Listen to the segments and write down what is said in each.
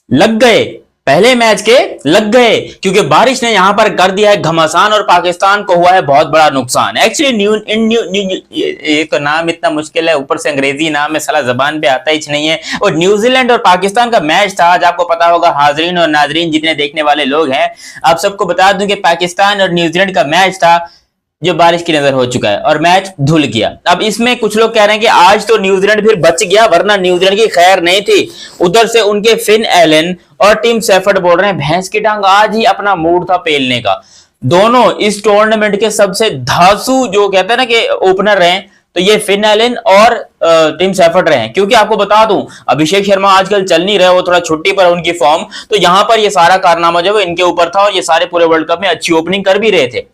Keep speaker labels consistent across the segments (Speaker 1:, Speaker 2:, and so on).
Speaker 1: लग गए, पहले मैच के लग गए, क्योंकि बारिश ने यहां पर कर दिया है घमासान और पाकिस्तान को हुआ है बहुत बड़ा नुकसान। एक्चुअली ये तो नाम इतना मुश्किल है, ऊपर से अंग्रेजी नाम है, साला जबान पे आता ही नहीं है। और न्यूजीलैंड और पाकिस्तान का मैच था आज, आपको पता होगा हाजरीन और नाजरीन जितने देखने वाले लोग हैं, आप सबको बता दूं कि पाकिस्तान और न्यूजीलैंड का मैच था जो बारिश की नजर हो चुका है और मैच धुल गया। अब इसमें कुछ लोग कह रहे हैं कि आज तो न्यूजीलैंड फिर बच गया, वरना न्यूजीलैंड की खैर नहीं थी। उधर से उनके फिन एलन और टीम सेफर्ड बोल रहे हैं भैंस की टांग, आज ही अपना मूड था पेलने का। दोनों इस टूर्नामेंट के सबसे धांसू जो कहते हैं ना कि ओपनर रहे, तो ये फिन एलन और टीम सेफर्ड रहे हैं। क्योंकि आपको बता दूं अभिषेक शर्मा आजकल चल नहीं रहे, वो थोड़ा छुट्टी पर उनकी फॉर्म, तो यहां पर ये सारा कारनामा जो है इनके ऊपर था और ये सारे पूरे वर्ल्ड कप में अच्छी ओपनिंग कर भी रहे थे।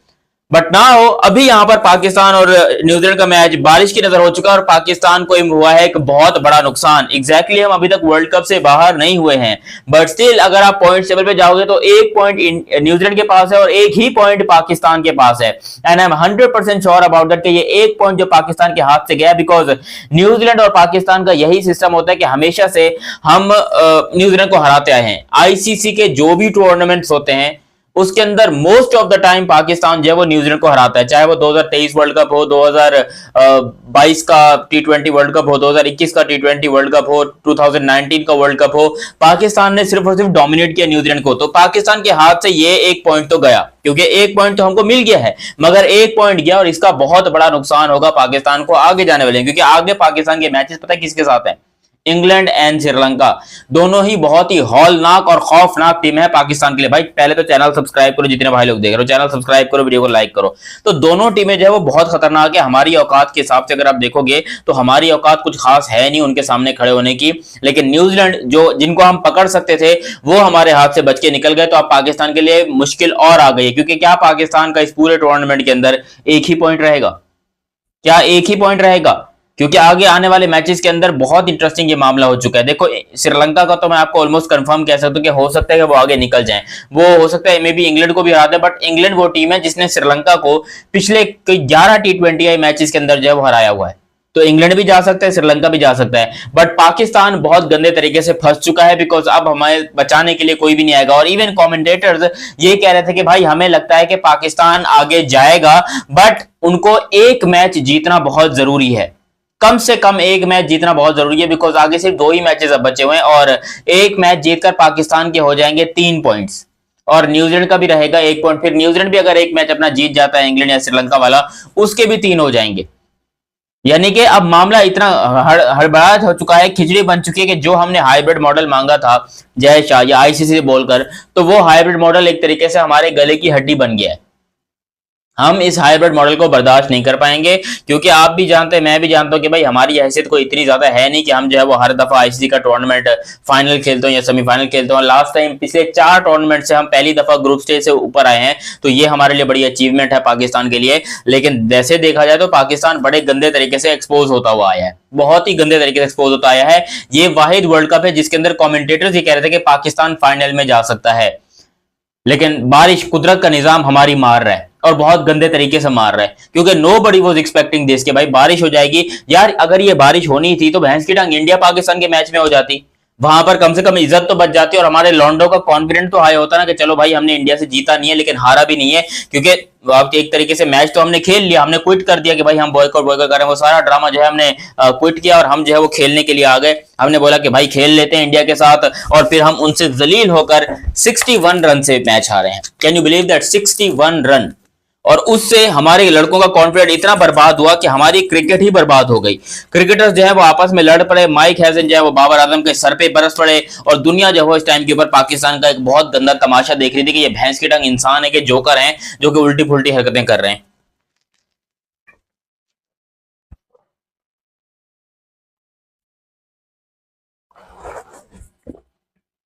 Speaker 1: बट ना हो, अभी यहां पर पाकिस्तान और न्यूजीलैंड का मैच बारिश की नजर हो चुका है और पाकिस्तान को हुआ है एक बहुत बड़ा नुकसान। एग्जैक्टली हम अभी तक वर्ल्ड कप से बाहर नहीं हुए हैं, बट स्टिल अगर आप पॉइंट टेबल पे जाओगे तो एक पॉइंट न्यूजीलैंड के पास है और एक ही पॉइंट पाकिस्तान के पास है। And I am 100% sure about that कि ये एक पॉइंट जो पाकिस्तान के हाथ से गया, बिकॉज न्यूजीलैंड और पाकिस्तान का यही सिस्टम होता है कि हमेशा से हम न्यूजीलैंड को हराते आए हैं। आईसीसी के जो भी टूर्नामेंट्स होते हैं उसके अंदर most of the time Pakistan जो है वो न्यूजीलैंड को हराता है, चाहे वो 2023 वर्ल्ड कप हो, 2022 का टी20 वर्ल्ड कप हो, 2021 का टी20 वर्ल्ड कप हो, 2019 का वर्ल्ड कप हो। पाकिस्तान ने सिर्फ और सिर्फ डोमिनेट किया न्यूजीलैंड को। तो पाकिस्तान के हाथ से ये एक पॉइंट तो गया, क्योंकि एक पॉइंट तो हमको मिल गया है, मगर एक पॉइंट गया और इसका बहुत बड़ा नुकसान होगा पाकिस्तान को आगे जाने वाले, क्योंकि आगे पाकिस्तान के मैचेस पता है किसके साथ है? England and Sri Lanka. दोनों ही बहुत ही हौलनाक और खौफनाक टीम है पाकिस्तान के लिए। भाई पहले तो चैनल सब्सक्राइब करो, जितने भाई लोग देख रहे हो चैनल सब्सक्राइब करो, वीडियो को लाइक करो। तो दोनों टीमें जो है वो बहुत खतरनाक है हमारी औकात के हिसाब से। अगर आप देखोगे तो हमारी औकात कुछ खास है नहीं उनके सामने खड़े होने की, लेकिन न्यूजीलैंड जो जिनको हम पकड़ सकते थे वो हमारे हाथ से बच के निकल गए। तो अब पाकिस्तान के लिए मुश्किल और आ गई है, क्योंकि क्या पाकिस्तान का इस पूरे टूर्नामेंट के अंदर एक ही पॉइंट रहेगा? क्या एक ही पॉइंट रहेगा? क्योंकि आगे आने वाले मैचेस के अंदर बहुत इंटरेस्टिंग ये मामला हो चुका है। देखो श्रीलंका का तो मैं आपको ऑलमोस्ट कंफर्म कह सकता हूं कि हो सकता है कि वो आगे निकल जाएं, वो हो सकता है मे बी इंग्लैंड को भी हरा दे, बट इंग्लैंड वो टीम है जिसने श्रीलंका को पिछले 11 टी20 मैचेस के अंदर जो है वो हराया हुआ है। तो इंग्लैंड भी जा सकता है, श्रीलंका भी जा सकता है, बट पाकिस्तान बहुत गंदे तरीके से फंस चुका है, बिकॉज अब हमें बचाने के लिए कोई भी नहीं आएगा। और इवन कमेंटेटर्स ये कह रहे थे कि भाई हमें लगता है कि पाकिस्तान आगे जाएगा, बट उनको एक मैच जीतना बहुत जरूरी है, कम से कम एक मैच जीतना बहुत जरूरी है, बिकॉज आगे सिर्फ 2 ही मैचेस अब बचे हुए हैं और एक मैच जीतकर पाकिस्तान के हो जाएंगे 3 पॉइंट्स और न्यूजीलैंड का भी रहेगा 1 पॉइंट। फिर न्यूजीलैंड भी अगर एक मैच अपना जीत जाता है इंग्लैंड या श्रीलंका वाला, उसके भी 3 हो जाएंगे। यानी कि अब मामला इतना हड़बड़ाहट हो चुका है, खिचड़ी बन चुकी है कि जो हमने हाइब्रिड मॉडल मांगा था जय शाह या आईसीसी से बोलकर, तो वो हाइब्रिड मॉडल एक तरीके से हमारे गले की हड्डी बन गया है। हम इस हाइब्रिड मॉडल को बर्दाश्त नहीं कर पाएंगे, क्योंकि आप भी जानते हैं मैं भी जानता हूं कि भाई हमारी हैसियत कोई इतनी ज्यादा है नहीं कि हम जो है वो हर दफा आईसीसी का टूर्नामेंट फाइनल खेलते हो या सेमीफाइनल खेलते हो। लास्ट टाइम पिछले 4 टूर्नामेंट से हम पहली दफा ग्रुप स्टेज से ऊपर आए हैं, तो ये हमारे लिए बड़ी अचीवमेंट है पाकिस्तान के लिए। लेकिन जैसे देखा जाए तो पाकिस्तान बड़े गंदे तरीके से एक्सपोज होता हुआ आया है, बहुत ही गंदे तरीके से एक्सपोज होता आया है। ये वाहिद वर्ल्ड कप है जिसके अंदर कॉमेंटेटर्स ये कह रहे थे कि पाकिस्तान फाइनल में जा सकता है, लेकिन बारिश कुदरत का निजाम हमारी मार रहा है और बहुत गंदे तरीके से मार रहा है, क्योंकि nobody was expecting this कि भाई बारिश हो जाएगी। यार अगर ये बारिश होनी थी तो भैंस की टांग इंडिया पाकिस्तान के मैच में हो जाती, वहां पर कम से कम इज्जत तो बच जाती और हमारे लॉन्डो का कॉन्फिडेंस तो हाई होता ना कि चलो भाई हमने इंडिया से जीता नहीं है लेकिन हारा भी नहीं है, क्योंकि एक तरीके से मैच तो हमने खेल लिया, हमने क्विट कर दिया कि भाई हम बॉयकॉट करें। वो सारा ड्रामा जो है हमने क्विट किया और हम जो है वो खेलने के लिए आ गए। हमने बोला कि भाई खेल लेते हैं इंडिया के साथ, और फिर हम उनसे जलील होकर 61 रन से मैच हारे हैं। Can you believe that? 61 run. और उससे हमारे लड़कों का कॉन्फिडेंस इतना बर्बाद हुआ कि हमारी क्रिकेट ही बर्बाद हो गई। क्रिकेटर्स जो है वो आपस में लड़ पड़े, माइक हैजन जो है वो बाबर आजम के सर पे बरस पड़े, और दुनिया जो है इस टाइम के ऊपर पाकिस्तान का एक बहुत गंदा तमाशा देख रही थी कि ये भैंस की टांग इंसान है कि जोकर हैं जो कि उल्टी फुल्टी हरकतें कर रहे हैं।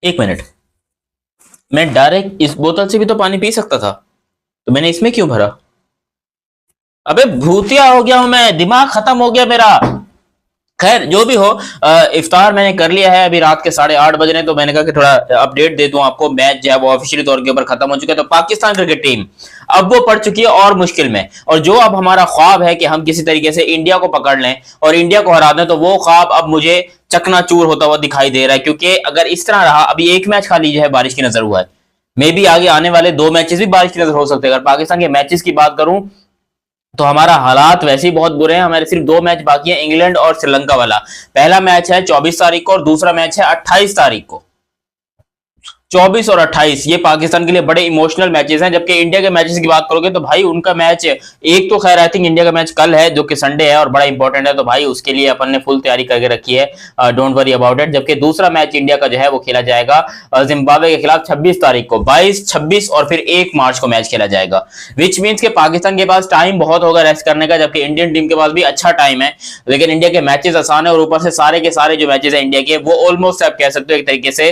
Speaker 1: एक मिनट, मैं डायरेक्ट इस बोतल से भी तो पानी पी सकता था, तो मैंने इसमें क्यों भरा? अबे भूतिया हो गया हूं मैं, दिमाग खत्म हो गया मेरा। खैर जो भी हो, इफ्तार मैंने कर लिया है, अभी रात के 8:30 बज रहे हैं, तो मैंने कहा कि थोड़ा अपडेट दे दूं आपको। मैच जो है वो ऑफिशियली तौर के ऊपर खत्म हो चुका है, तो पाकिस्तान क्रिकेट टीम अब वो पड़ चुकी है और मुश्किल में। और जो अब हमारा ख्वाब है कि हम किसी तरीके से इंडिया को पकड़ लें और इंडिया को हरा दें, तो वो ख्वाब अब मुझे चकनाचूर होता हुआ दिखाई दे रहा है, क्योंकि अगर इस तरह रहा, अभी एक मैच खाली जो है बारिश की नजर हुआ है, मे बी आगे आने वाले 2 मैचेस भी बारिश की नजर हो सकते हैं। अगर पाकिस्तान के मैचेस की बात करूं तो हमारा हालात वैसे ही बहुत बुरे हैं। हमारे सिर्फ 2 मैच बाकी हैं, इंग्लैंड और श्रीलंका वाला। पहला मैच है 24 तारीख को और दूसरा मैच है 28 तारीख को। 24 और 28 ये पाकिस्तान के लिए बड़े इमोशनल मैचेस हैं। जबकि इंडिया के मैचेस की बात करोगे तो भाई उनका मैच एक तो खैर आई थिंक इंडिया का मैच कल है जो कि संडे है और बड़ा इंपॉर्टेंट है, तो भाई उसके लिए अपन ने फुल तैयारी करके रखी है, डोंट वरी अबाउट इट। जबकि दूसरा मैच इंडिया का जो है वो खेला जाएगा जिम्बाब्वे के खिलाफ 26 तारीख को, 22, 26 और फिर 1 मार्च को मैच खेला जाएगा। विच मीन्स के पाकिस्तान के पास टाइम बहुत होगा रेस्ट करने का, जबकि इंडियन टीम के पास भी अच्छा टाइम है। लेकिन इंडिया के मैचेस आसान है और ऊपर से सारे के सारे जो मैचेस है इंडिया के वो ऑलमोस्ट आप कह सकते हो एक तरीके से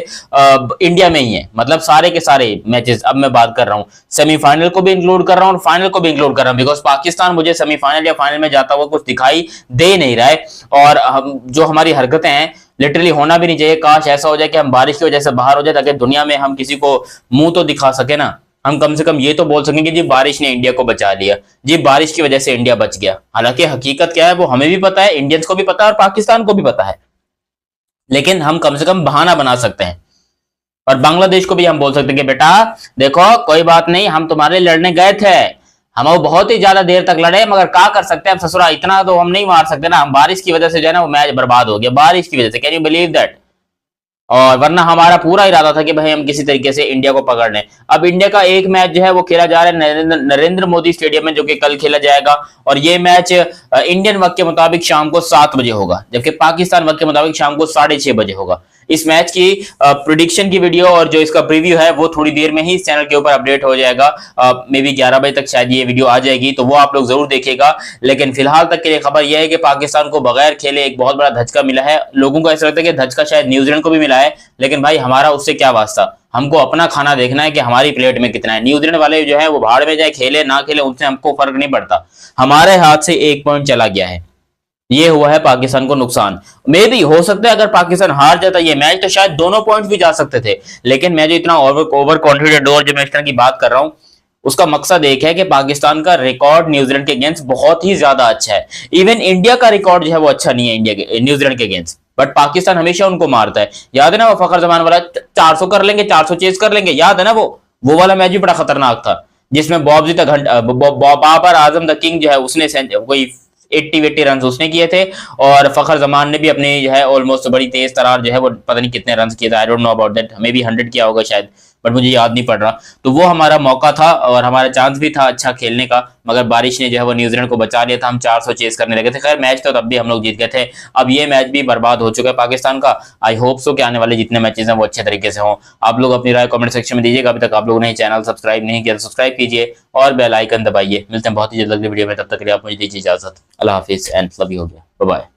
Speaker 1: इंडिया में ही है। मतलब सारे के सारे मैचेस, अब मैं बात कर रहा हूं सेमीफाइनल को भी इंक्लूड कर रहा हूं और फाइनल को भी इंक्लूड कर रहा हूं, बिकॉज पाकिस्तान मुझे सेमीफाइनल या फाइनल में जाता हुआ कुछ दिखाई दे नहीं रहा है। और जो हमारी हरकतें हैं लिटरली होना भी नहीं चाहिए। काश ऐसा हो जाए कि हम बारिश की वजह से बाहर हो जाए, ताकि दुनिया में हम किसी को मुंह तो दिखा सके ना, हम कम से कम ये तो बोल सकेंगे जी बारिश ने इंडिया को बचा लिया, जी बारिश की वजह से इंडिया बच गया। हालांकि हकीकत क्या है वो हमें भी पता है, इंडियंस को भी पता है और पाकिस्तान को भी पता है, लेकिन हम कम से कम बहाना बना सकते हैं। और बांग्लादेश को भी हम बोल सकते हैं कि बेटा देखो कोई बात नहीं, हम तुम्हारे लड़ने गए थे, हम वो बहुत ही ज्यादा देर तक लड़े, मगर क्या कर सकते हैं, अब ससुरा इतना तो हम नहीं मार सकते ना, हम बारिश की वजह से जो है ना वो मैच बर्बाद हो गया, बारिश की वजह से। Can you believe that? और वरना हमारा पूरा इरादा था कि भाई हम किसी तरीके से इंडिया को पकड़ लें। अब इंडिया का एक मैच जो है वो खेला जा रहा है नरेंद्र मोदी स्टेडियम में, जो कि कल खेला जाएगा। और ये मैच इंडियन वक्त के मुताबिक शाम को 7 बजे होगा, जबकि पाकिस्तान वक्त के मुताबिक शाम को 6:30 बजे होगा। इस मैच की प्रिडिक्शन की वीडियो और जो इसका प्रीव्यू है वो थोड़ी देर में ही इस चैनल के ऊपर अपडेट हो जाएगा। मे बी 11 बजे तक शायद ये वीडियो आ जाएगी, तो वो आप लोग जरूर देखिएगा। लेकिन फिलहाल तक के लिए खबर यह है कि पाकिस्तान को बगैर खेले एक बहुत बड़ा धचका मिला है। लोगों को ऐसा लगता है कि धचका शायद न्यूजीलैंड को भी मिला है, लेकिन भाई हमारा उससे क्या वास्ता, हमको अपना खाना देखना है कि हमारी प्लेट में कितना है। न्यूजीलैंड वाले जो है वो भाड़ में जाए, खेले ना खेले उनसे हमको फर्क नहीं पड़ता, हमारे हाथ से 1 पॉइंट चला गया है, ये हुआ है पाकिस्तान को नुकसान। मे भी हो सकता है अगर पाकिस्तान हार जाता ये मैच तो शायद दोनों पॉइंट भी जा सकते थे, लेकिन मैं जो इतना ओवर कॉन्फिडेंट और जो मैं इस तरह की बात कर रहा हूं उसका मकसद एक है कि पाकिस्तान का रिकॉर्ड न्यूजीलैंड के अगेंस्ट बहुत ही ज्यादा अच्छा है। इवन इंडिया का रिकॉर्ड जो है वो अच्छा नहीं है इंडिया के न्यूजीलैंड के अगेंस्ट, बट पाकिस्तान हमेशा उनको मारता है। याद है ना वो फखर जमान वाला 400 कर लेंगे, 400 चेज कर लेंगे, याद है ना वो वाला मैच भी बड़ा खतरनाक था, जिसमें बाबर आजम द किंग जो है उसने कोई 80 रन उसने किए थे और फखर जमान ने भी अपने जो है ऑलमोस्ट बड़ी तेज तरार जो है वो पता नहीं कितने रन किए थे, I don't know about that, हमें भी 100 किया होगा शायद, बट मुझे याद नहीं पड़ रहा। तो वो हमारा मौका था और हमारा चांस भी था अच्छा खेलने का, मगर बारिश ने जो है वो न्यूजीलैंड को बचा लिया था। हम 400 चेस करने लगे थे, खैर मैच तो तब भी हम लोग जीत गए थे। अब ये मैच भी बर्बाद हो चुका है पाकिस्तान का। आई होप सो कि आने वाले जितने मैचेस हैं वो अच्छे तरीके से हों। आप लोग अपनी राय कमेंट सेक्शन में दीजिएगा। अभी तक आप लोगों ने चैनल सब्सक्राइब नहीं किया तो सब्सक्राइब कीजिए और बेल आइकन दबाइए। मिलते हैं बहुत ही जल्द अगली वीडियो में, तब तक के लिए आप मुझे दीजिए इजाजत। अल्लाह हाफिज एंड लव यू हो गया, बाय बाय।